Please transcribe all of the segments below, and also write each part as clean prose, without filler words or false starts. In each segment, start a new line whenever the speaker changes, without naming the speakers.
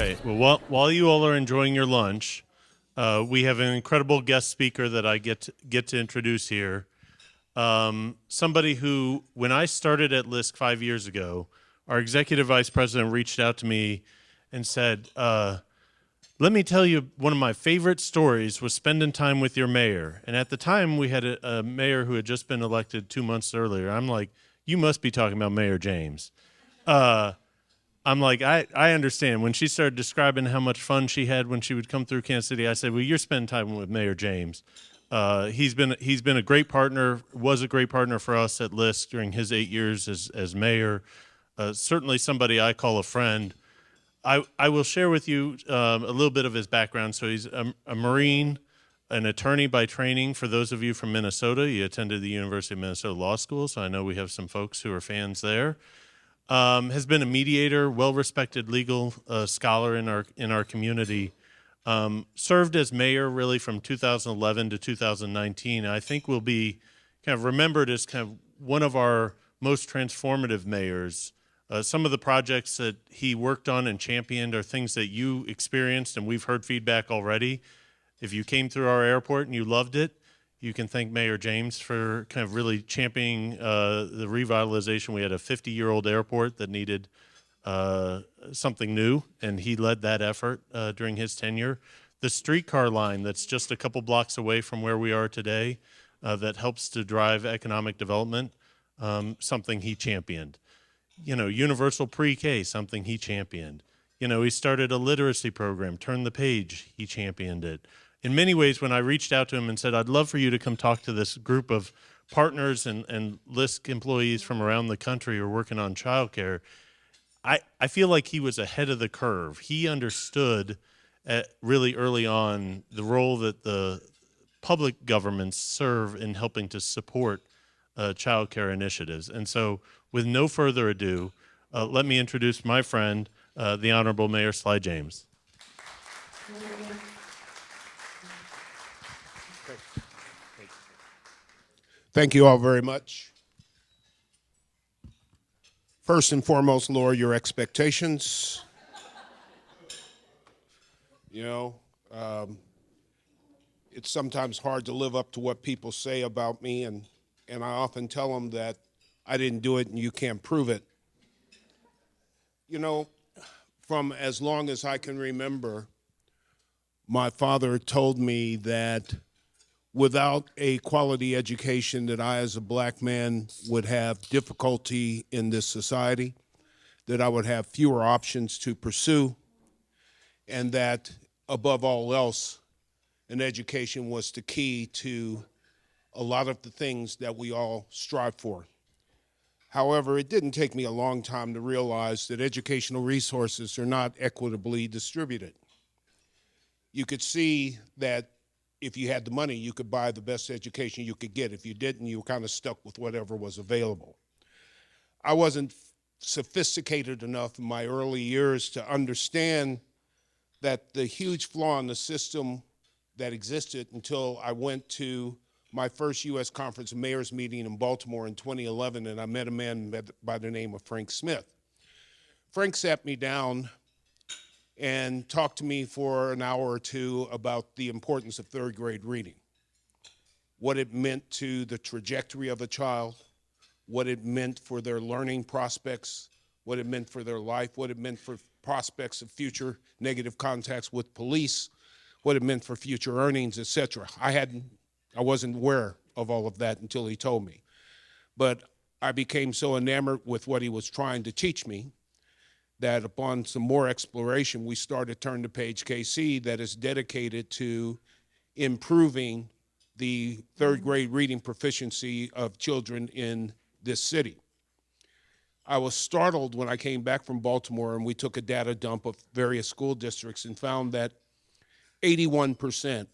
right. Well, while you all are enjoying your lunch, we have an incredible guest speaker that I get to introduce here. Somebody who, when I started at LISC 5 years ago, our executive vice president reached out to me and said, let me tell you, one of my favorite stories was spending time with your mayor. And at the time, we had a mayor who had just been elected 2 months earlier. I'm like, you must be talking about Mayor James. I'm like, I understand. When she started describing how much fun she had when she would come through Kansas City, I said, well, you're spending time with Mayor James. He's been a great partner, was a great partner for us at LISC during his 8 years as mayor. Certainly somebody I call a friend. I will share with you a little bit of his background. So he's a Marine, an attorney by training. For those of you from Minnesota, he attended the University of Minnesota Law School, so I know we have some folks who are fans there. Has been a mediator, well-respected legal scholar in our community. Served as mayor really from 2011 to 2019. I think will be kind of remembered as kind of one of our most transformative mayors. Some of the projects that he worked on and championed are things that you experienced, and we've heard feedback already. If you came through our airport and you loved it, you can thank Mayor James for kind of really championing the revitalization. We had a 50-year-old airport that needed something new, and he led that effort during his tenure. The streetcar line that's just a couple blocks away from where we are today that helps to drive economic development, something he championed. You know, universal pre-K, something he championed. You know, he started a literacy program, Turn the Page, he championed it. In many ways, when I reached out to him and said, I'd love for you to come talk to this group of partners and LISC employees from around the country who are working on childcare, I feel like he was ahead of the curve. He understood really early on the role that the public governments serve in helping to support childcare initiatives. And so with no further ado, let me introduce my friend, the Honorable Mayor Sly James.
Thank you all very much. First and foremost, lower your expectations. You know, it's sometimes hard to live up to what people say about me, and I often tell them that I didn't do it and you can't prove it. You know, from as long as I can remember, my father told me that without a quality education that I as a black man would have difficulty in this society, that I would have fewer options to pursue, and that above all else, an education was the key to a lot of the things that we all strive for. However, it didn't take me a long time to realize that educational resources are not equitably distributed. You could see that if you had the money, you could buy the best education you could get. If you didn't, you were kind of stuck with whatever was available. I wasn't sophisticated enough in my early years to understand that the huge flaw in the system that existed until I went to my first U.S. Conference of Mayors meeting in Baltimore in 2011, and I met a man by the name of Frank Smith. Frank sat me down and talked to me for an hour or two about the importance of third grade reading, what it meant to the trajectory of a child, what it meant for their learning prospects, what it meant for their life, what it meant for prospects of future negative contacts with police, what it meant for future earnings, etc. I wasn't aware of all of that until he told me. But I became so enamored with what he was trying to teach me that upon some more exploration, we started Turn the Page KC that is dedicated to improving the third grade reading proficiency of children in this city. I was startled when I came back from Baltimore and we took a data dump of various school districts and found that 81%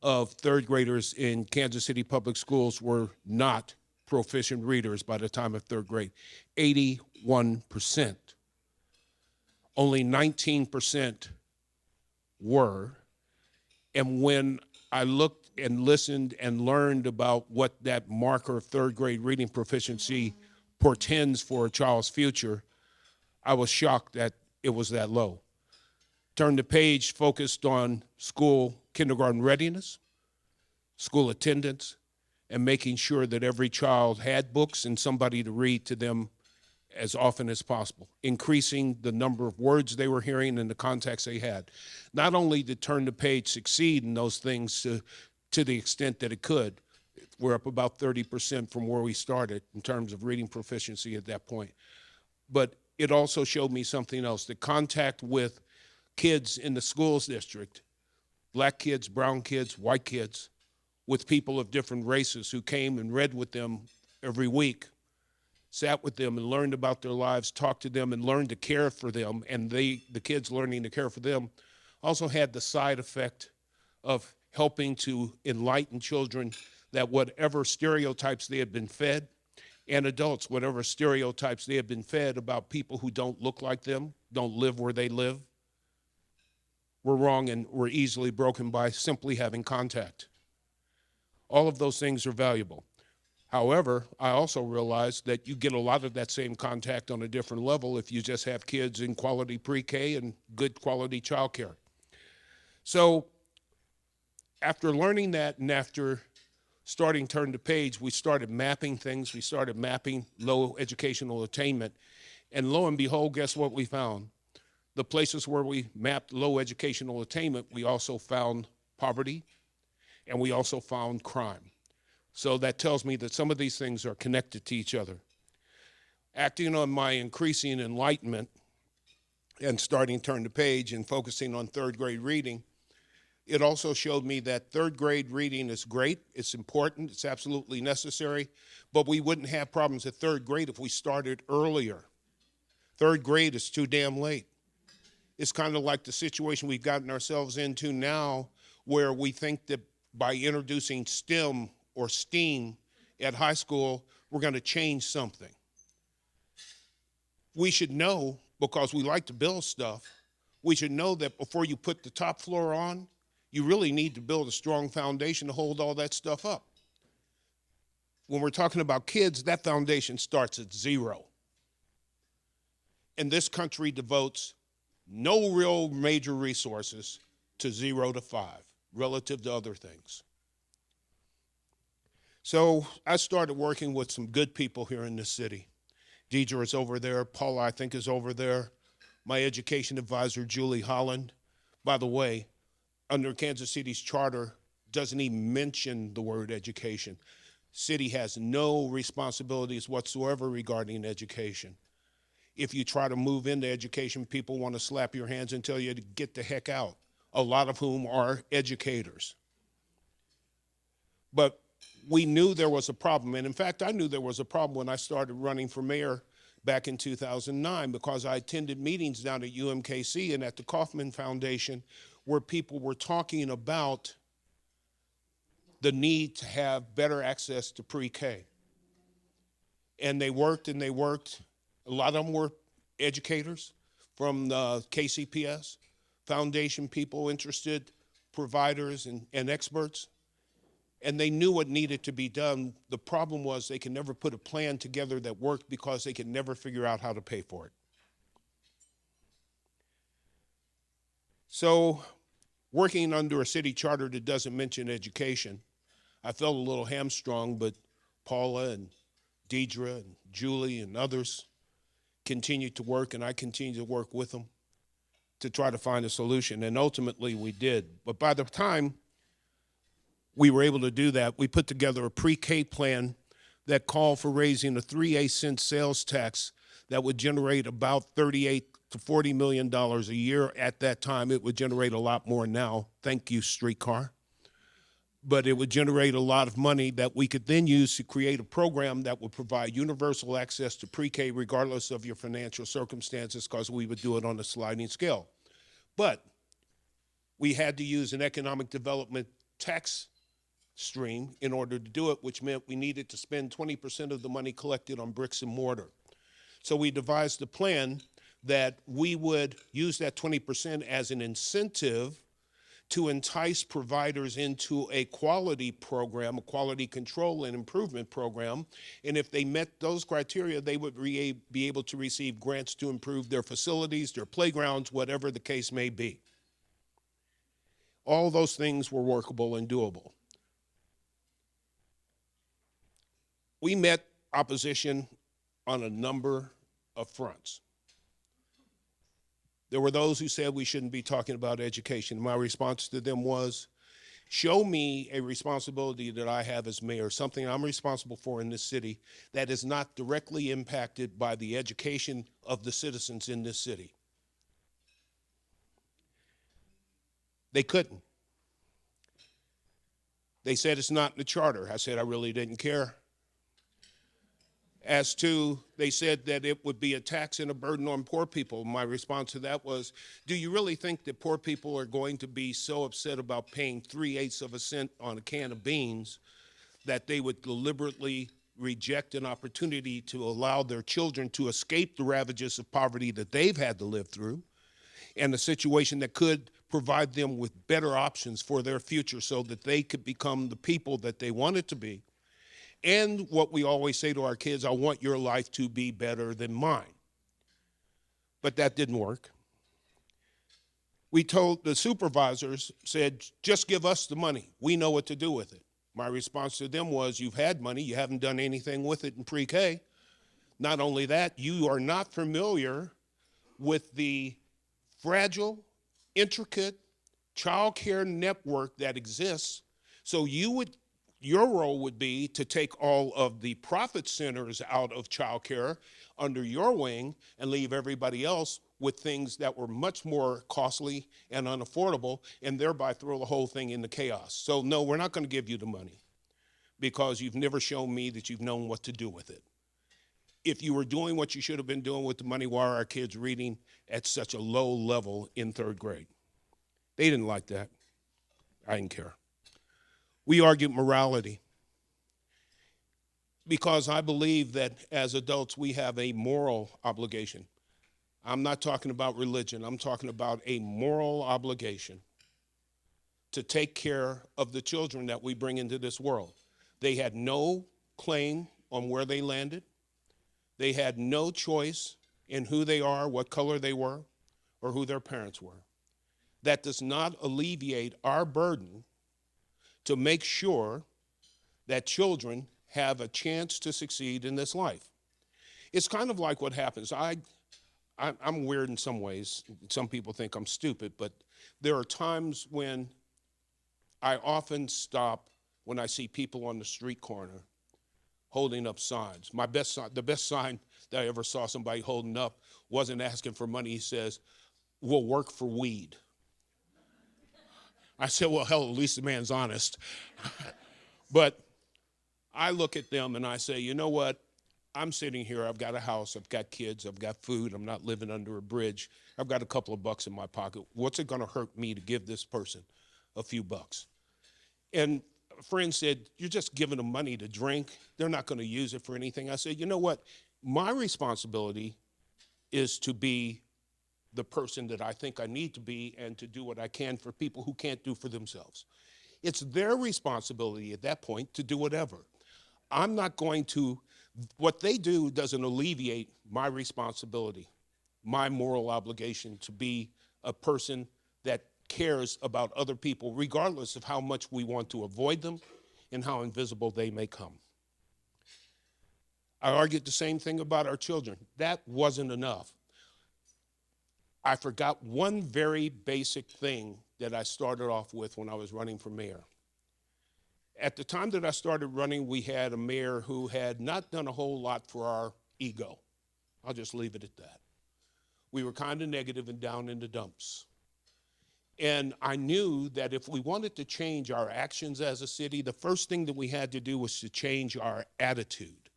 of third graders in Kansas City public schools were not proficient readers by the time of third grade. 81%. Only 19% were. And when I looked and listened and learned about what that marker of third grade reading proficiency portends for a child's future, I was shocked that it was that low. Turn the Page focused on school kindergarten readiness, school attendance, and making sure that every child had books and somebody to read to them as often as possible, increasing the number of words they were hearing and the context they had. Not only did Turn the Page succeed in those things to the extent that it could, we're up about 30% from where we started in terms of reading proficiency at that point, but it also showed me something else. The contact with kids in the schools district, black kids, brown kids, white kids, with people of different races who came and read with them every week, sat with them and learned about their lives, talked to them and learned to care for them, and the kids learning to care for them also had the side effect of helping to enlighten children that whatever stereotypes they had been fed, and adults, whatever stereotypes they had been fed about people who don't look like them, don't live where they live, were wrong and were easily broken by simply having contact. All of those things are valuable. However, I also realized that you get a lot of that same contact on a different level if you just have kids in quality pre-K and good quality childcare. So after learning that and after starting Turn the Page, we started mapping things. We started mapping low educational attainment. And lo and behold, guess what we found? The places where we mapped low educational attainment, we also found poverty, and we also found crime. So that tells me that some of these things are connected to each other. Acting on my increasing enlightenment and starting Turn the Page and focusing on third grade reading, it also showed me that third grade reading is great, it's important, it's absolutely necessary, but we wouldn't have problems at third grade if we started earlier. Third grade is too damn late. It's kind of like the situation we've gotten ourselves into now, where we think that by introducing STEM or STEAM at high school, we're going to change something. We should know, because we like to build stuff, we should know that before you put the top floor on, you really need to build a strong foundation to hold all that stuff up. When we're talking about kids, that foundation starts at 0. And this country devotes no real major resources to 0 to 5 relative to other things. So I started working with some good people here in this city. Deidre is over there. Paula, I think, is over there. My education advisor, Julie Holland. By the way, under Kansas City's charter, doesn't even mention the word education. City has no responsibilities whatsoever regarding education. If you try to move into education, people want to slap your hands and tell you to get the heck out, a lot of whom are educators. But we knew there was a problem, and in fact, I knew there was a problem when I started running for mayor back in 2009, because I attended meetings down at UMKC and at the Kauffman Foundation where people were talking about the need to have better access to pre-K. And they worked and they worked. A lot of them were educators from the KCPS, foundation people, interested providers and experts. And they knew what needed to be done. The problem was they could never put a plan together that worked because they could never figure out how to pay for it. So, working under a city charter that doesn't mention education, I felt a little hamstrung, but Paula and Deidre and Julie and others continued to work, and I continued to work with them to try to find a solution, and ultimately we did. But by the time we were able to do that, we put together a pre-K plan that called for raising a 3/8 sales tax that would generate about $38 to $40 million a year. At that time, it would generate a lot more now. Thank you, streetcar. But it would generate a lot of money that we could then use to create a program that would provide universal access to pre-K regardless of your financial circumstances, because we would do it on a sliding scale. But we had to use an economic development tax stream in order to do it, which meant we needed to spend 20% of the money collected on bricks and mortar. So we devised a plan that we would use that 20% as an incentive to entice providers into a quality program, a quality control and improvement program. And if they met those criteria, they would be able to receive grants to improve their facilities, their playgrounds, whatever the case may be. All those things were workable and doable. We met opposition on a number of fronts. There were those who said we shouldn't be talking about education. My response to them was, show me a responsibility that I have as mayor, something I'm responsible for in this city that is not directly impacted by the education of the citizens in this city. They couldn't. They said it's not in the charter. I said I really didn't care. As to, they said that it would be a tax and a burden on poor people. My response to that was, do you really think that poor people are going to be so upset about paying 3/8 of a cent on a can of beans that they would deliberately reject an opportunity to allow their children to escape the ravages of poverty that they've had to live through, and a situation that could provide them with better options for their future so that they could become the people that they wanted to be? And what we always say to our kids, I want your life to be better than mine. But that didn't work. We told the supervisors, said, just give us the money. We know what to do with it. My response to them was, you've had money, you haven't done anything with it in pre-K. Not only that, you are not familiar with the fragile, intricate child care network that exists. So your role would be to take all of the profit centers out of child care under your wing and leave everybody else with things that were much more costly and unaffordable, and thereby throw the whole thing into chaos. So no, we're not going to give you the money because you've never shown me that you've known what to do with it. If you were doing what you should have been doing with the money, why are our kids reading at such a low level in 3rd grade? They didn't like that. I didn't care. We argued morality because I believe that as adults we have a moral obligation. I'm not talking about religion. I'm talking about a moral obligation to take care of the children that we bring into this world. They had no claim on where they landed. They had no choice in who they are, what color they were, or who their parents were. That does not alleviate our burden to make sure that children have a chance to succeed in this life. It's kind of like what happens. I'm weird in some ways. Some people think I'm stupid, but there are times when I often stop when I see people on the street corner holding up signs. The best sign that I ever saw somebody holding up wasn't asking for money. He says, "We'll work for weed." I said, well, hell, at least the man's honest. But I look at them and I say, you know what? I'm sitting here, I've got a house, I've got kids, I've got food, I'm not living under a bridge, I've got a couple of bucks in my pocket. What's it gonna hurt me to give this person a few bucks? And a friend said, you're just giving them money to drink, they're not gonna use it for anything. I said, you know what? My responsibility is to be the person that I think I need to be and to do what I can for people who can't do for themselves. It's their responsibility at that point to do whatever. I'm not going to, what they do doesn't alleviate my responsibility, my moral obligation to be a person that cares about other people, regardless of how much we want to avoid them and how invisible they may come. I argued the same thing about our children. That wasn't enough. I forgot one very basic thing that I started off with when I was running for mayor. At the time that I started running, we had a mayor who had not done a whole lot for our ego. I'll just leave it at that. We were kind of negative and down in the dumps. And I knew that if we wanted to change our actions as a city, the first thing that we had to do was to change our attitude.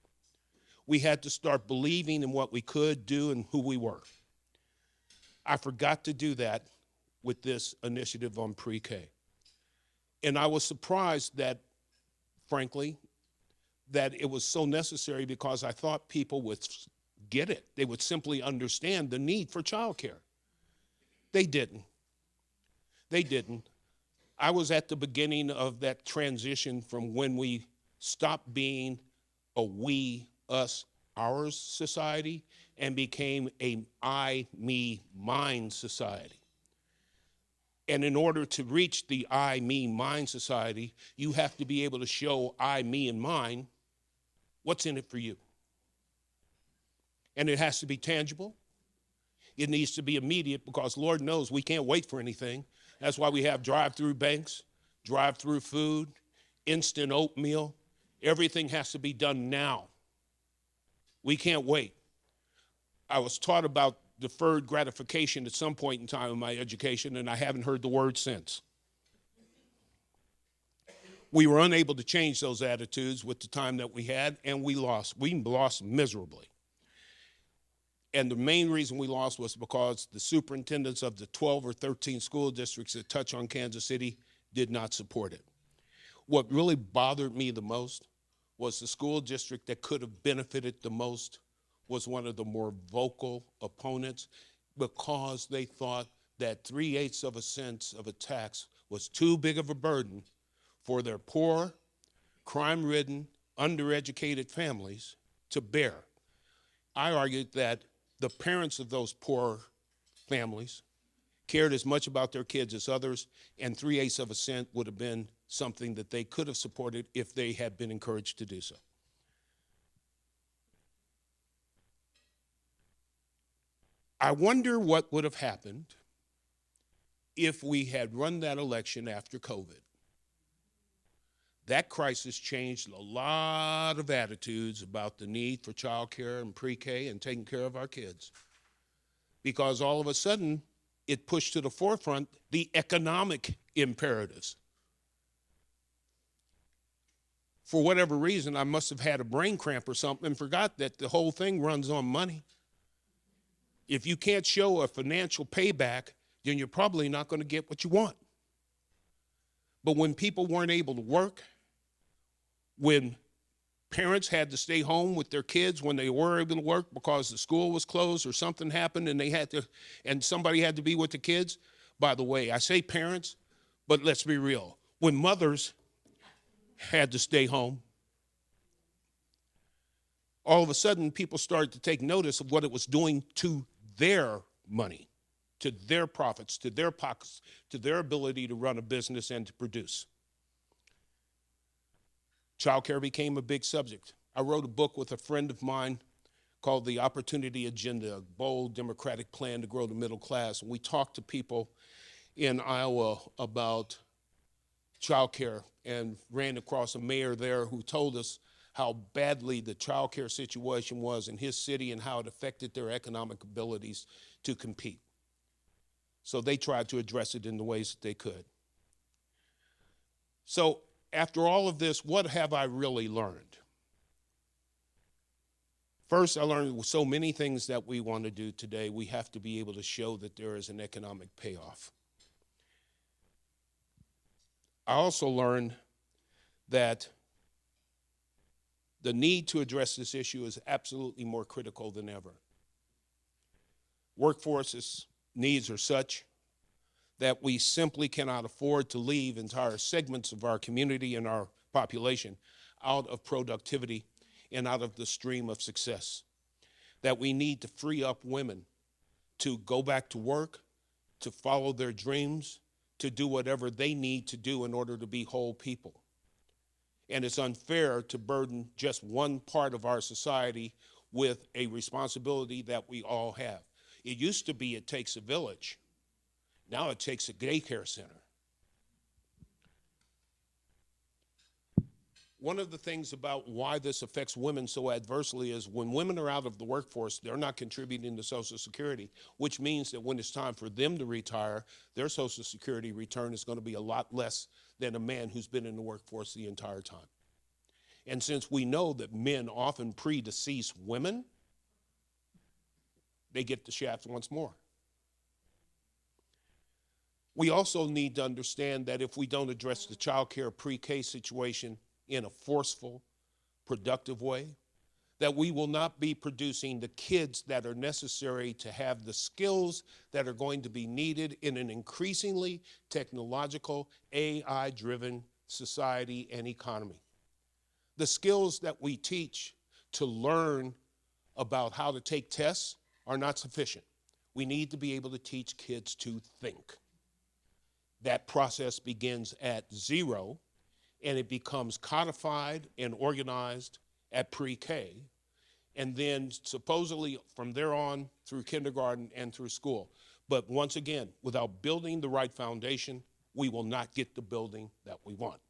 We had to start believing in what we could do and who we were. I forgot to do that with this initiative on pre-K. And I was surprised that, frankly, that it was so necessary because I thought people would get it. They would simply understand the need for childcare. They didn't. They didn't. I was at the beginning of that transition from when we stopped being a we, us, ours society and became a I, me, mine society. And in order to reach the I, me, mine society, you have to be able to show I, me, and mine what's in it for you. And it has to be tangible. It needs to be immediate because Lord knows we can't wait for anything. That's why we have drive-through banks, drive-through food, instant oatmeal. Everything has to be done now. We can't wait. I was taught about deferred gratification at some point in time in my education, and I haven't heard the word since. We were unable to change those attitudes with the time that we had, and we lost. We lost miserably. And the main reason we lost was because the superintendents of the 12 or 13 school districts that touch on Kansas City did not support it. What really bothered me the most was the school district that could have benefited the most was one of the more vocal opponents because they thought that 3/8 of a cent of a tax was too big of a burden for their poor, crime-ridden, undereducated families to bear. I argued that the parents of those poor families cared as much about their kids as others, and 3/8 of a cent would have been something that they could have supported if they had been encouraged to do so. I wonder what would have happened if we had run that election after COVID. That crisis changed a lot of attitudes about the need for child care and pre-K and taking care of our kids. Because all of a sudden, it pushed to the forefront the economic imperatives. For whatever reason, I must have had a brain cramp or something and forgot that the whole thing runs on money. If you can't show a financial payback, then you're probably not going to get what you want. But when people weren't able to work, when parents had to stay home with their kids when they were able to work because the school was closed or something happened and somebody had to be with the kids. By the way, I say parents, but let's be real. When mothers had to stay home, all of a sudden people started to take notice of what it was doing to their money, to their profits, to their pockets, to their ability to run a business and to produce. Childcare became a big subject. I wrote a book with a friend of mine called The Opportunity Agenda, a bold democratic plan to grow the middle class. And we talked to people in Iowa about childcare and ran across a mayor there who told us how badly the childcare situation was in his city and how it affected their economic abilities to compete. So they tried to address it in the ways that they could. So after all of this, what have I really learned? First, I learned with so many things that we want to do today, we have to be able to show that there is an economic payoff. I also learned that the need to address this issue is absolutely more critical than ever. Workforce's needs are such that we simply cannot afford to leave entire segments of our community and our population out of productivity and out of the stream of success. That we need to free up women to go back to work, to follow their dreams, to do whatever they need to do in order to be whole people. And it's unfair to burden just one part of our society with a responsibility that we all have. It used to be it takes a village. Now it takes a daycare center. One of the things about why this affects women so adversely is when women are out of the workforce, they're not contributing to Social Security, which means that when it's time for them to retire, their Social Security return is going to be a lot less than a man who's been in the workforce the entire time. And since we know that men often predecease women, they get the shaft once more. We also need to understand that if we don't address the child care pre-K situation in a forceful, productive way, that we will not be producing the kids that are necessary to have the skills that are going to be needed in an increasingly technological, AI-driven society and economy. The skills that we teach to learn about how to take tests are not sufficient. We need to be able to teach kids to think. That process begins at 0, and it becomes codified and organized at pre-K, and then supposedly from there on through kindergarten and through school. But once again, without building the right foundation, we will not get the building that we want.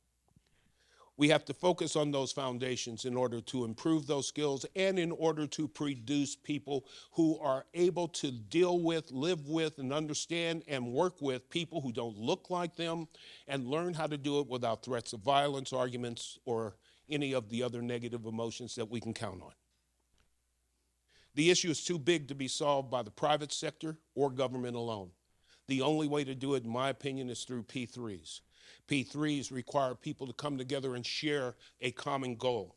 We have to focus on those foundations in order to improve those skills and in order to produce people who are able to deal with, live with, and understand and work with people who don't look like them and learn how to do it without threats of violence, arguments, or any of the other negative emotions that we can count on. The issue is too big to be solved by the private sector or government alone. The only way to do it, in my opinion, is through P3s. P3s require people to come together and share a common goal.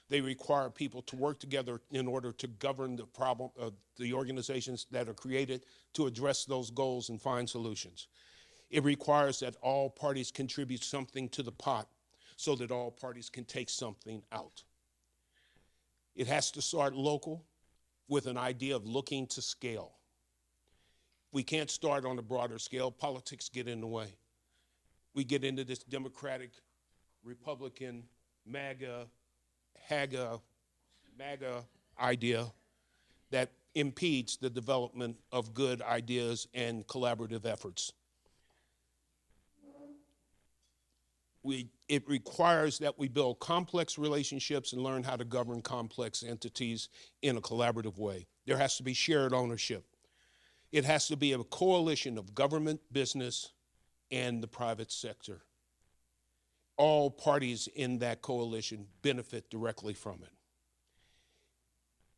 They require people to work together in order to govern the problem of the organizations that are created to address those goals and find solutions. It requires that all parties contribute something to the pot so that all parties can take something out. It has to start local with an idea of looking to scale. We can't start on a broader scale. Politics get in the way. We get into this Democratic, Republican, MAGA, HAGA, MAGA idea that impedes the development of good ideas and collaborative efforts. It requires that we build complex relationships and learn how to govern complex entities in a collaborative way. There has to be shared ownership. It has to be a coalition of government, business, and the private sector. All parties in that coalition benefit directly from it.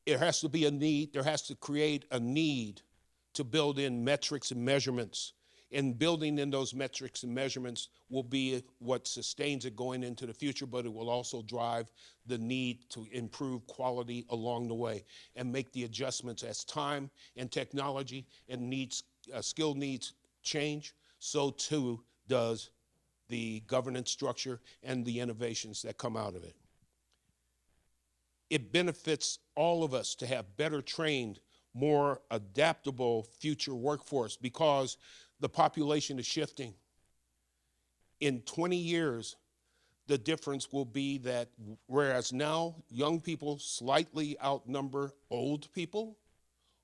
There has to be a need, there has to create a need to build in metrics and measurements. And building in those metrics and measurements will be what sustains it going into the future, but it will also drive the need to improve quality along the way and make the adjustments as time and technology and skill needs change. So too does the governance structure and the innovations that come out of it. It benefits all of us to have better trained, more adaptable future workforce because the population is shifting. In 20 years, the difference will be that whereas now young people slightly outnumber old people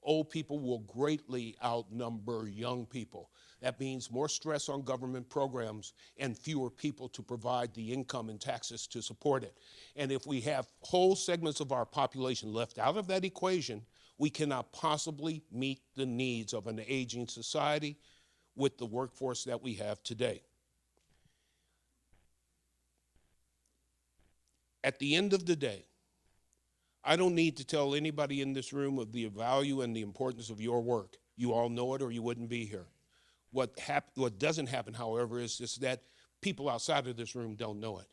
will greatly outnumber young people. That means more stress on government programs and fewer people to provide the income and taxes to support it. And if we have whole segments of our population left out of that equation, we cannot possibly meet the needs of an aging society with the workforce that we have today. At the end of the day, I don't need to tell anybody in this room of the value and the importance of your work. You all know it or you wouldn't be here. What doesn't happen, however, is just that people outside of this room don't know it.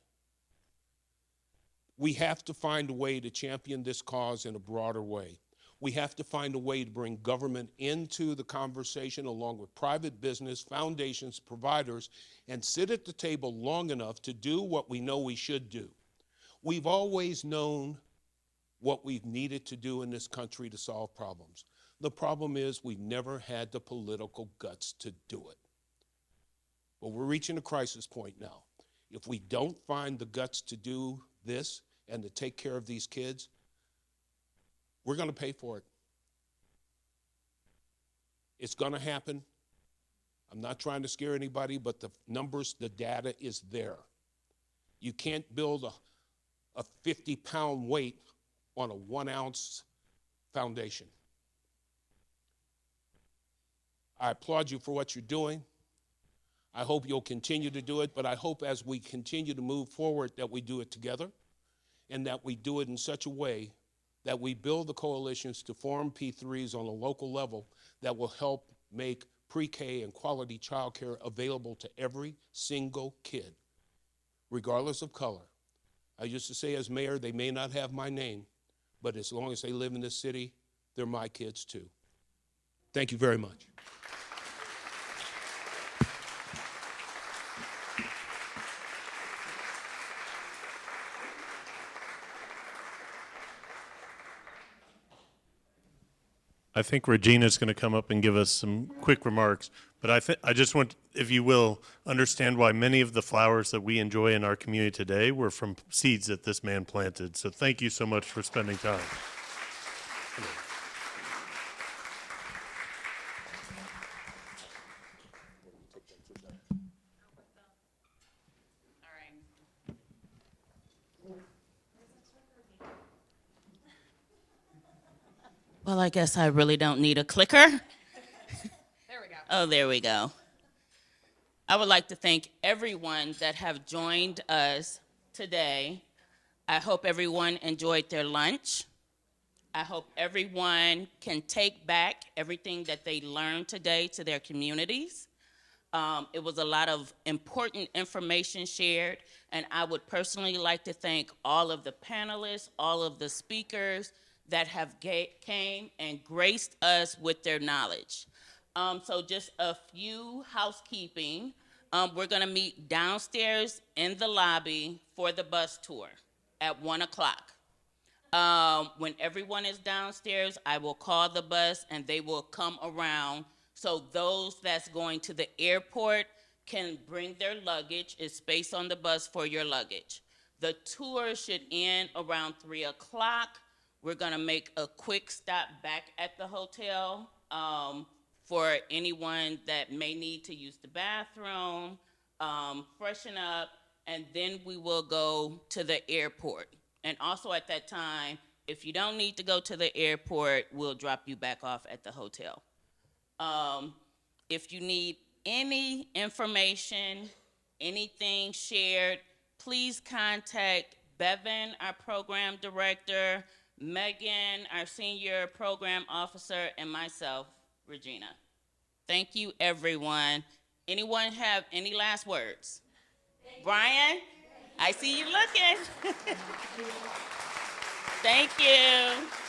We have to find a way to champion this cause in a broader way. We have to find a way to bring government into the conversation along with private business, foundations, providers, and sit at the table long enough to do what we know we should do. We've always known what we've needed to do in this country to solve problems. The problem is we've never had the political guts to do it. But we're reaching a crisis point now. If we don't find the guts to do this and to take care of these kids, we're going to pay for it. It's going to happen. I'm not trying to scare anybody, but the numbers, the data is there. You can't build a 50-pound weight on a 1-ounce foundation. I applaud you for what you're doing. I hope you'll continue to do it, but I hope as we continue to move forward that we do it together and that we do it in such a way that we build the coalitions to form P3s on a local level that will help make pre-K and quality childcare available to every single kid, regardless of color. I used to say as mayor, they may not have my name, but as long as they live in this city, they're my kids too. Thank you very much.
I think Regina's going to come up and give us some quick remarks, but I just want, if you will, understand why many of the flowers that we enjoy in our community today were from seeds that this man planted. So thank you so much for spending time.
Well, I guess I really don't need a clicker. There we go. Oh, there we go. I would like to thank everyone that have joined us today. I hope everyone enjoyed their lunch. I hope everyone can take back everything that they learned today to their communities. It was a lot of important information shared, and I would personally like to thank all of the panelists, all of the speakers that have came and graced us with their knowledge. So just a few housekeeping. We're gonna meet downstairs in the lobby for the bus tour at 1 o'clock. When everyone is downstairs, I will call the bus and they will come around. So those that's going to the airport can bring their luggage. It's space on the bus for your luggage. The tour should end around 3 o'clock. We're gonna make a quick stop back at the hotel for anyone that may need to use the bathroom, freshen up, and then we will go to the airport. And also at that time, if you don't need to go to the airport, we'll drop you back off at the hotel. If you need any information, anything shared, please contact Bevan, our program director, Megan, our senior program officer, and myself, Regina. Thank you, everyone. Anyone have any last words? Brian, I see you looking. Thank you.